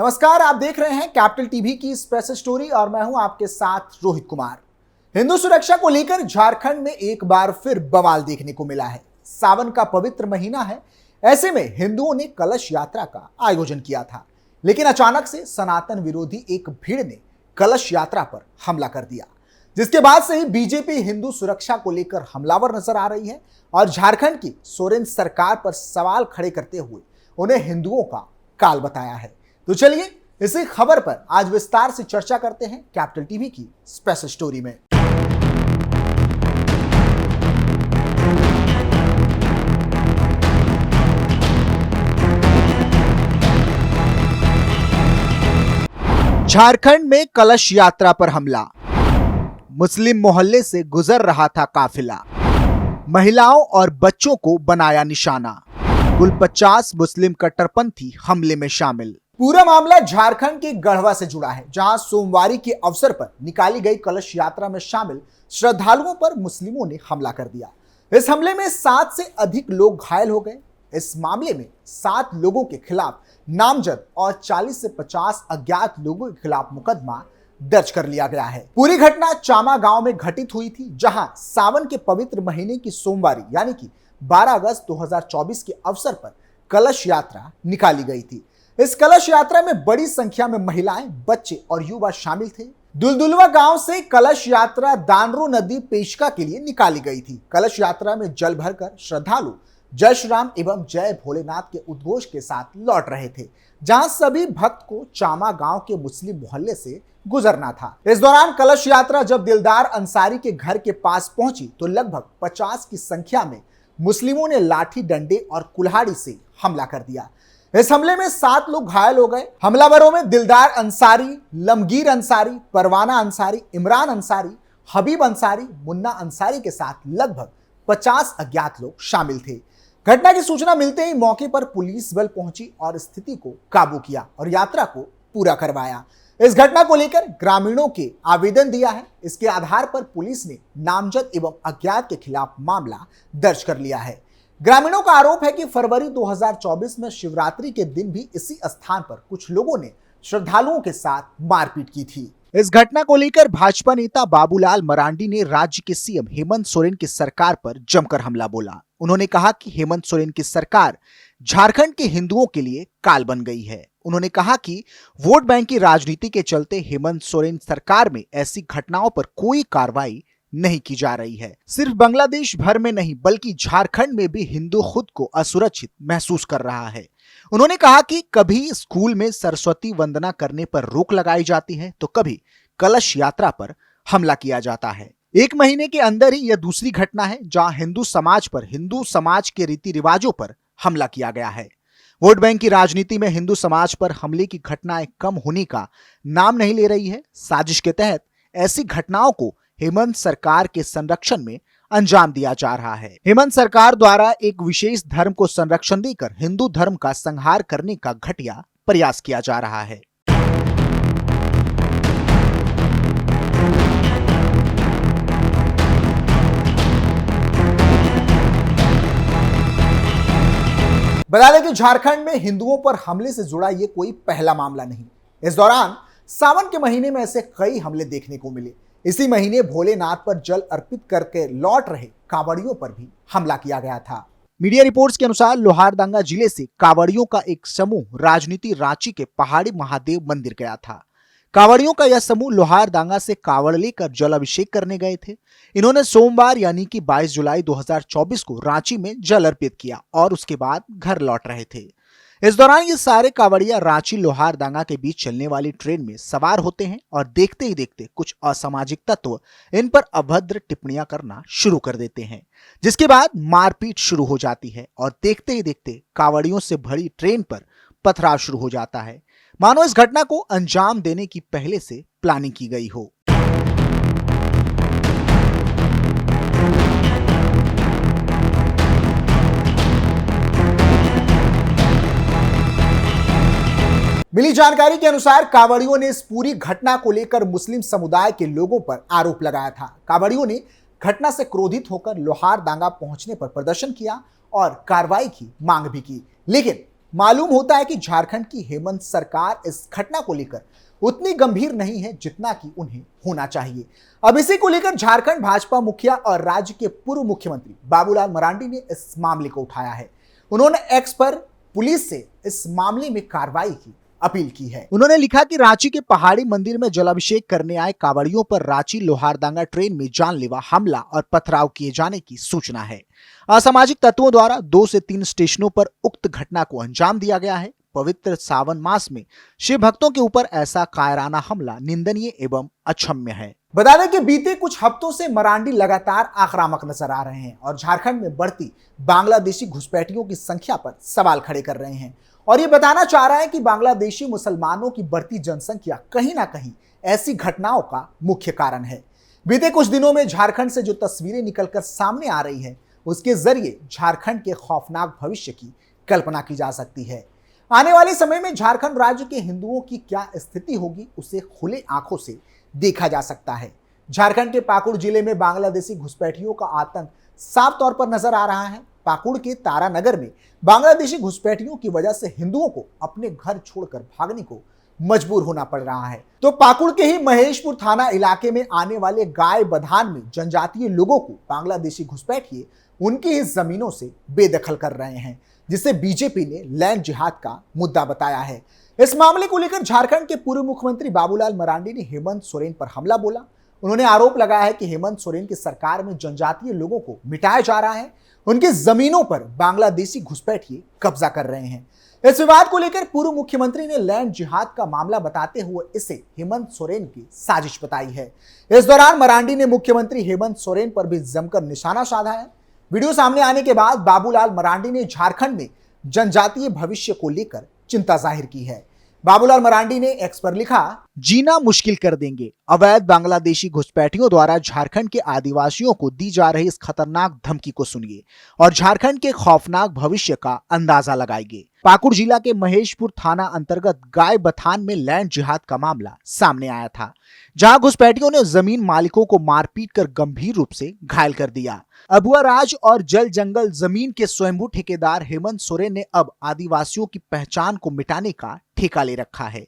नमस्कार, आप देख रहे हैं कैपिटल टीवी की स्पेशल स्टोरी और मैं हूं आपके साथ रोहित कुमार। हिंदू सुरक्षा को लेकर झारखंड में एक बार फिर बवाल देखने को मिला है। सावन का पवित्र महीना है, ऐसे में हिंदुओं ने कलश यात्रा का आयोजन किया था, लेकिन अचानक से सनातन विरोधी एक भीड़ ने कलश यात्रा पर हमला कर दिया, जिसके बाद से ही बीजेपी हिंदू सुरक्षा को लेकर हमलावर नजर आ रही है और झारखंड की सोरेन सरकार पर सवाल खड़े करते हुए उन्हें हिंदुओं का काल बताया है। तो चलिए इसी खबर पर आज विस्तार से चर्चा करते हैं कैपिटल टीवी की स्पेशल स्टोरी में। झारखंड में कलश यात्रा पर हमला, मुस्लिम मोहल्ले से गुजर रहा था काफिला, महिलाओं और बच्चों को बनाया निशाना, कुल 50 मुस्लिम कट्टरपंथी हमले में शामिल। पूरा मामला झारखंड के गढ़वा से जुड़ा है, जहां सोमवारी के अवसर पर निकाली गई कलश यात्रा में शामिल श्रद्धालुओं पर मुस्लिमों ने हमला कर दिया। इस हमले में 7 से अधिक लोग घायल हो गए। इस मामले में 7 लोगों के खिलाफ नामजद और 40 से 50 अज्ञात लोगों के खिलाफ मुकदमा दर्ज कर लिया गया है। पूरी घटना चामा गांव में घटित हुई थी, जहां सावन के पवित्र महीने की सोमवारी यानी कि 12 अगस्त 2024 के अवसर पर कलश यात्रा निकाली गई थी। इस कलश यात्रा में बड़ी संख्या में महिलाएं, बच्चे और युवा शामिल थे। दुलदुलवा गांव से कलश यात्रा दानरो नदी पेशका के लिए निकाली गई थी। कलश यात्रा में जल भरकर श्रद्धालु जय श्री राम एवं जय भोलेनाथ के उद्घोष के साथ लौट रहे थे, जहां सभी भक्त को चामा गांव के मुस्लिम मोहल्ले से गुजरना था। इस दौरान कलश यात्रा जब दिलदार अंसारी के घर के पास पहुंची तो लगभग 50 की संख्या में मुस्लिमों ने लाठी डंडे और कुल्हाड़ी से हमला कर दिया। इस हमले में 7 लोग घायल हो गए। हमलावरों में दिलदार अंसारी, लमगीर अंसारी, परवाना अंसारी, इमरान अंसारी, हबीब अंसारी, मुन्ना अंसारी के साथ लगभग 50 अज्ञात लोग शामिल थे। घटना की सूचना मिलते ही मौके पर पुलिस बल पहुंची और स्थिति को काबू किया और यात्रा को पूरा करवाया। इस घटना को लेकर ग्रामीणों के आवेदन दिया है। इसके आधार पर पुलिस ने नामजद एवं अज्ञात के खिलाफ मामला दर्ज कर लिया है। ग्रामीणों का आरोप है कि फरवरी 2024 में शिवरात्रि के दिन भी इसी स्थान पर कुछ लोगों ने श्रद्धालुओं के साथ मारपीट की थी। इस घटना को लेकर भाजपा नेता बाबूलाल मरांडी ने राज्य के सीएम हेमंत सोरेन की सरकार पर जमकर हमला बोला। उन्होंने कहा कि हेमंत सोरेन की सरकार झारखंड के हिंदुओं के लिए काल बन गई है। उन्होंने कहा कि वोट बैंक की राजनीति के चलते हेमंत सोरेन सरकार में ऐसी घटनाओं पर कोई कार्रवाई नहीं की जा रही है। सिर्फ बांग्लादेश भर में नहीं बल्कि झारखंड में भी हिंदू खुद को असुरक्षित महसूस कर रहा है। उन्होंने कहा कि कभी स्कूल में सरस्वती वंदना करने पर रोक लगाई जाती है तो कभी कलश यात्रा पर हमला किया जाता है। 1 महीने के अंदर ही यह दूसरी घटना है जहां हिंदू समाज पर हिंदू समाज के रीति रिवाजों पर हमला किया गया है। वोट बैंक की राजनीति में हिंदू समाज पर हमले की घटनाएं कम होने का नाम नहीं ले रही है। साजिश के तहत ऐसी घटनाओं को हेमंत सरकार के संरक्षण में अंजाम दिया जा रहा है। हेमंत सरकार द्वारा एक विशेष धर्म को संरक्षण देकर हिंदू धर्म का संहार करने का घटिया प्रयास किया जा रहा है। बता दें कि झारखंड में हिंदुओं पर हमले से जुड़ा यह कोई पहला मामला नहीं। इस दौरान सावन के महीने में ऐसे कई हमले देखने को मिले। इसी महीने भोलेनाथ पर जल अर्पित करके लौट रहे कांवड़ियों पर भी हमला किया गया था। मीडिया रिपोर्ट्स के अनुसार लोहारदंगा जिले से कांवड़ियों का एक समूह राजनीति रांची के पहाड़ी महादेव मंदिर गया था। कांवड़ियों का यह समूह लोहारदंगा से कांवड़ लेकर जल अभिषेक करने गए थे। इन्होंने सोमवार यानी कि 22 जुलाई 2024 को रांची में जल अर्पित किया और उसके बाद घर लौट रहे थे। इस दौरान ये सारे कांवड़िया रांची लोहारदंगा के बीच चलने वाली ट्रेन में सवार होते हैं और देखते ही देखते कुछ असामाजिक तत्व इन पर अभद्र टिप्पणियां करना शुरू कर देते हैं, जिसके बाद मारपीट शुरू हो जाती है और देखते ही देखते कांवड़ियों से भरी ट्रेन पर पथराव शुरू हो जाता है, मानो इस घटना को अंजाम देने की पहले से प्लानिंग की गई हो। मिली जानकारी के अनुसार कांवड़ियों ने इस पूरी घटना को लेकर मुस्लिम समुदाय के लोगों पर आरोप लगाया था। कांवड़ियों ने घटना से क्रोधित होकर लोहारदंगा पहुंचने पर प्रदर्शन किया और कार्रवाई की मांग भी की, लेकिन मालूम होता है कि झारखंड की हेमंत सरकार इस घटना को लेकर उतनी गंभीर नहीं है जितना कि उन्हें होना चाहिए। अब इसी को लेकर झारखंड भाजपा मुखिया और राज्य के पूर्व मुख्यमंत्री बाबूलाल मरांडी ने इस मामले को उठाया है। उन्होंने एक्स पर पुलिस से इस मामले में कार्रवाई की अपील की है। उन्होंने लिखा कि रांची के पहाड़ी मंदिर में जलाभिषेक करने आए कांवड़ियों पर रांची लोहारदांगा ट्रेन में जानलेवा हमला और पथराव किए जाने की सूचना है। असामाजिक तत्वों द्वारा 2 से 3 स्टेशनों पर उक्त घटना को अंजाम दिया गया है। पवित्र सावन मास में शिव भक्तों के ऊपर ऐसा कायराना हमला निंदनीय एवं अक्षम्य है। बता दें कि बीते कुछ हफ्तों से मरांडी लगातार आक्रामक नजर आ रहे हैं और झारखंड में बढ़ती बांग्लादेशी घुसपैठियों की संख्या पर सवाल खड़े कर रहे हैं और ये बताना चाह रहा है कि बांग्लादेशी मुसलमानों की बढ़ती जनसंख्या कहीं ना कहीं ऐसी घटनाओं का मुख्य कारण है। बीते कुछ दिनों में झारखंड से जो तस्वीरें निकलकर सामने आ रही हैं, उसके जरिए झारखंड के खौफनाक भविष्य की कल्पना की जा सकती है। आने वाले समय में झारखंड राज्य के हिंदुओं की क्या स्थिति होगी, उसे खुले आंखों से देखा जा सकता है। झारखंड के पाकुड़ जिले में बांग्लादेशी घुसपैठियों का आतंक साफ तौर पर नजर आ रहा है। पाकुड़ के तारानगर में बांग्लादेशी घुसपैठियों की वजह से हिंदुओं को अपने घर छोड़कर भागने को मजबूर होना पड़ रहा है। तो पाकुड़ के ही महेशपुर थाना इलाके में आने वाले गाय बधान में जनजातीय लोगों को बांग्लादेशी घुसपैठिए उनकी ही जमीनों से बेदखल कर रहे हैं, जिसे बीजेपी ने लैंड जिहाद का मुद्दा बताया है। इस मामले को लेकर झारखंड के पूर्व मुख्यमंत्री बाबूलाल मरांडी ने हेमंत सोरेन पर हमला बोला। उन्होंने आरोप लगाया है कि हेमंत सोरेन की सरकार में जनजातीय लोगों को मिटाया जा रहा है, उनकी जमीनों पर बांग्लादेशी घुसपैठिए कब्जा कर रहे हैं। इस विवाद को लेकर पूर्व मुख्यमंत्री ने लैंड जिहाद का मामला बताते हुए इसे हेमंत सोरेन की साजिश बताई है। इस दौरान मरांडी ने मुख्यमंत्री हेमंत सोरेन पर भी जमकर निशाना साधा है। वीडियो सामने आने के बाद बाबूलाल मरांडी ने झारखंड में जनजातीय भविष्य को लेकर चिंता जाहिर की है। बाबूलाल मरांडी ने एक्स पर लिखा, जीना मुश्किल कर देंगे। अवैध बांग्लादेशी घुसपैठियों द्वारा झारखंड के आदिवासियों को दी जा रही इस खतरनाक धमकी को सुनिए और झारखंड के खौफनाक भविष्य का अंदाजा लगाइए। पाकुड़ जिला के महेशपुर थाना अंतर्गत गाय बथान में लैंड जिहाद का मामला सामने आया था, जहां घुसपैठियों ने जमीन मालिकों को मारपीट कर गंभीर रूप से घायल कर दिया। अबुआ राज और जल जंगल जमीन के स्वयंभू ठेकेदार हेमंत सोरेन ने अब आदिवासियों की पहचान को मिटाने का ठेका ले रखा है।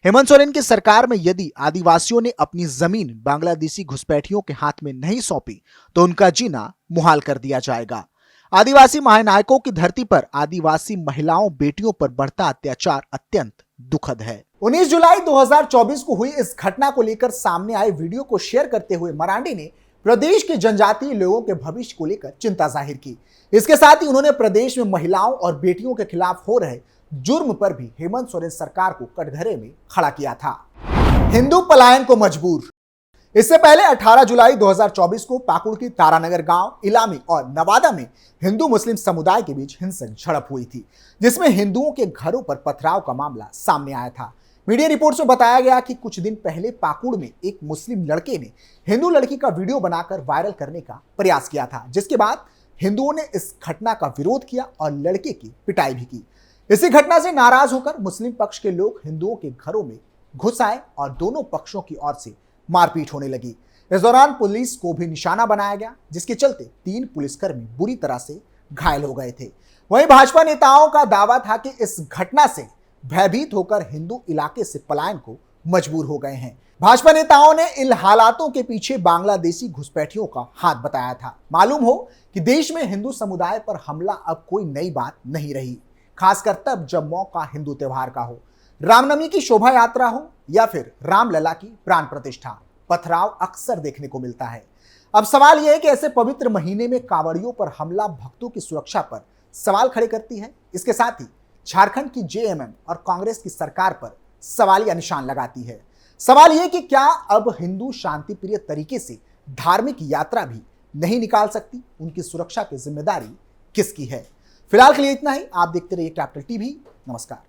हेमंत सोरेन की सरकार में यदि आदिवासियों ने अपनी जमीन बांग्लादेशी घुसपैठियों के हाथ में नहीं सौंपी तो उनका जीना मुहाल कर दिया जाएगा। आदिवासी महानायकों की धरती पर आदिवासी महिलाओं बेटियों पर बढ़ता अत्याचार अत्यंत दुखद है। 19 जुलाई 2024 को हुई इस घटना को लेकर सामने आए वीडियो को शेयर करते हुए मरांडी ने प्रदेश के जनजातीय लोगों के भविष्य को लेकर चिंता जाहिर की। इसके साथ ही उन्होंने प्रदेश में महिलाओं और बेटियों के खिलाफ हो रहे जुर्म पर भी हेमंत सोरेन सरकार को कटघरे में खड़ा किया था। हिंदू पलायन को मजबूर। इससे पहले 18 जुलाई 2024 को पाकुड़ की तारानगर गांव, इलामी और नवादा में हिंदू मुस्लिम समुदाय के बीच हिंसक झड़प हुई थी, जिसमें हिंदुओं के घरों पर पथराव का मामला सामने आया था। मीडिया रिपोर्ट्स में बताया गया कि कुछ दिन पहले पाकुड़ में एक मुस्लिम लड़के ने हिंदू लड़की का वीडियो बनाकर वायरल करने का प्रयास किया था, जिसके बाद हिंदुओं ने इस घटना का विरोध किया और लड़के की पिटाई भी की। इसी घटना से नाराज होकर मुस्लिम पक्ष के लोग हिंदुओं के घरों में घुस आए और दोनों पक्षों की ओर से मारपीट होने लगी। इस दौरान पुलिस को भी निशाना बनाया गया, जिसके चलते 3 पुलिसकर्मी बुरी तरह से घायल हो गए थे। वहीं भाजपा नेताओं का दावा था कि इस घटना से भयभीत होकर हिंदू इलाके से पलायन को मजबूर हो गए हैं। भाजपा नेताओं ने इन हालातों के पीछे बांग्लादेशी घुसपैठियों का हाथ बताया था। मालूम हो कि देश में हिंदू समुदाय पर हमला अब कोई नई बात नहीं रही, खासकर तब जब मौका हिंदू त्योहार का हो, रामनवमी की शोभा यात्रा हो या फिर रामलला की प्राण प्रतिष्ठा। पथराव अक्सर देखने को मिलता है। अब सवाल यह है कि ऐसे पवित्र महीने में कांवड़ियों पर हमला भक्तों की सुरक्षा पर सवाल खड़े करती है। इसके साथ ही झारखंड की जेएमएम और कांग्रेस की सरकार पर सवालिया निशान लगाती है। सवाल यह कि क्या अब हिंदू शांतिप्रिय तरीके से धार्मिक यात्रा भी नहीं निकाल सकती? उनकी सुरक्षा की जिम्मेदारी किसकी है? फिलहाल के लिए इतना ही। आप देखते रहिए कैपिटल टीवी। नमस्कार।